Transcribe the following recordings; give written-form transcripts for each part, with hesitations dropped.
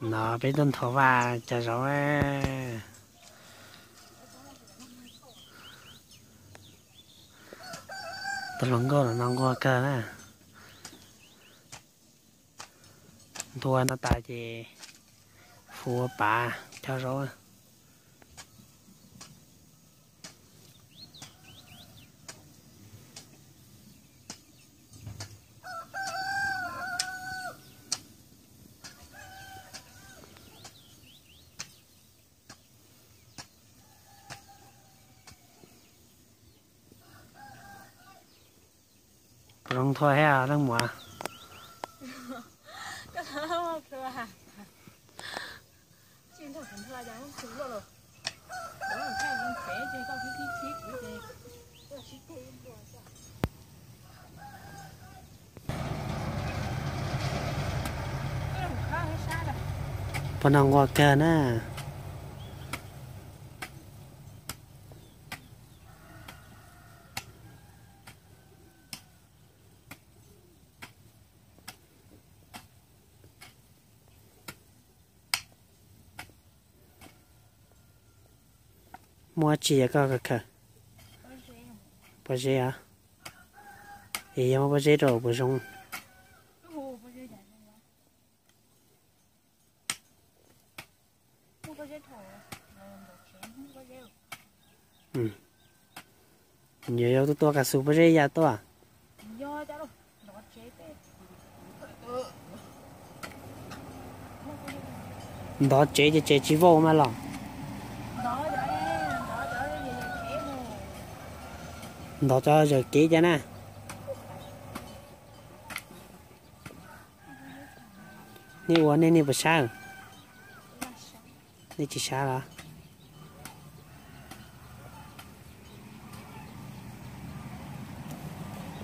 nó bị đơn thổ và chả rồi tôi lòng cô là non qua cơ nè thua nó tại gì phua bà cho rồi lòng thôi ha đang mùa cái đó thưa à chuyên thật thưa là chẳng không rồi đó là thay con khỏe chơi con cái chiếc của chơi phần non qua cơ nè mua chỉ có cái cơ bao nhiêu à thì em bao nhiêu rồi bổ sung nhiều tôi cả số bao nhiêu ya tôi à đó chế chỉ vô mà lòng đó cho rồi kỹ cho nèนี่วัวนี่不杀นี่只杀了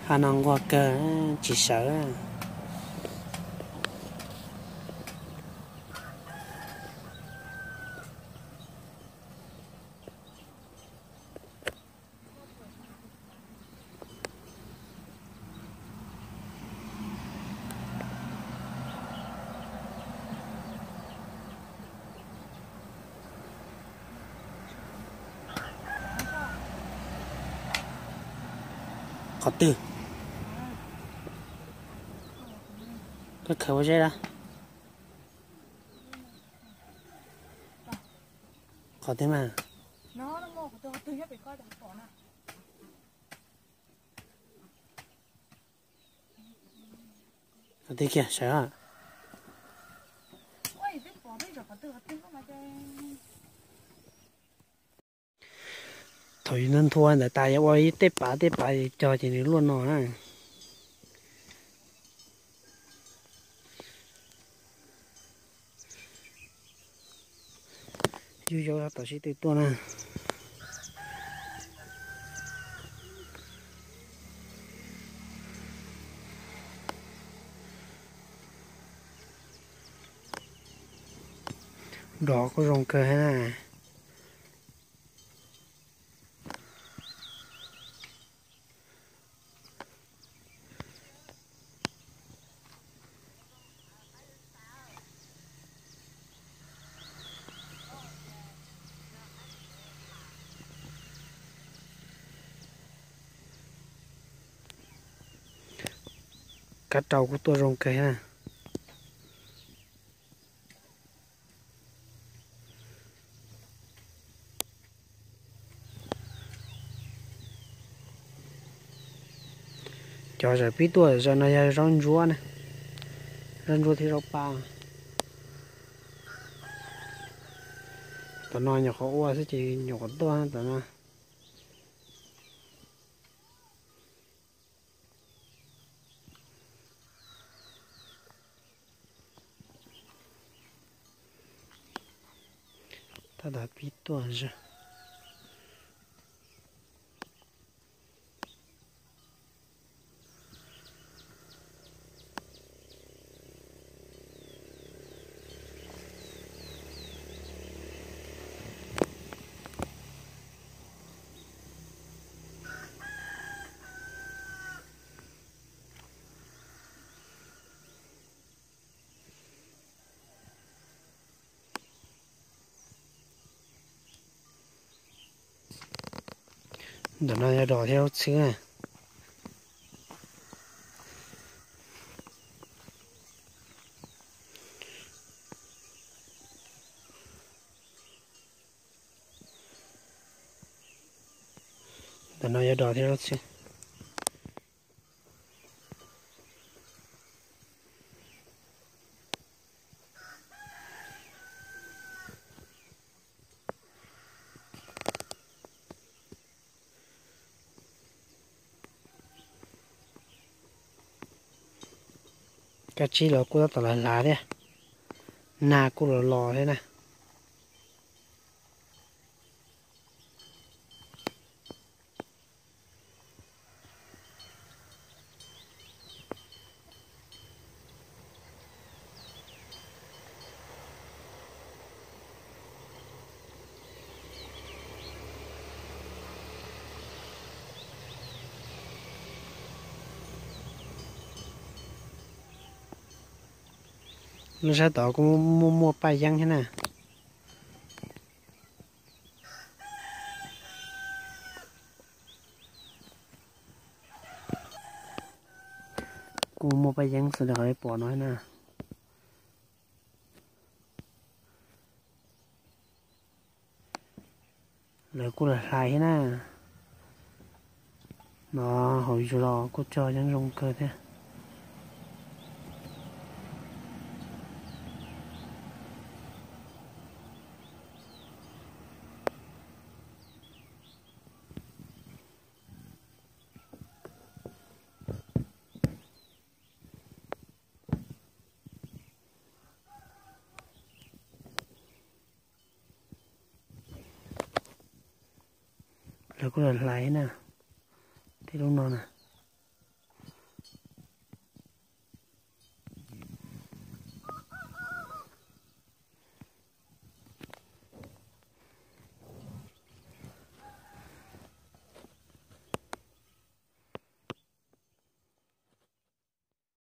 hà nông qua cơ chỉ sợ có từ cái khẩu dây ra có thế mà nó mua của tôi nhất phải coi đằng cổ nào có thế kìa sợ à ôi biết bỏ bây giờ có từ có mà chơi thôi nên thua để tài ơi tép bà cho chị này luôn rồi chú cho ta tổ sĩ từ tuần à đỏ có rồng cơ hay nè cá trâu của tôi rồng cơ ha cho rồi biết tuổi rồi nó ra rong rúa này rong rúa thì rau pa tao nói nhỏ khó qua sẽ chỉ nhỏ to tao nói ta đã biết tuổi rồi Để nó ra đỏ theo xứ à. Để nó ra đỏ theo xứ. Cái chi là cô ta là lá đấy. Nà cô là lò thế này. Nó sẽ tỏ cũng mua bài dân thế này. Cũng mua bài dân sẽ đợi bỏ nói nè. Lời cô là lại thế nè. Nó hồi dù lò cô cho dân rung cơ thế. Lời cô là lại thế nè. Thì đúng rồi nè.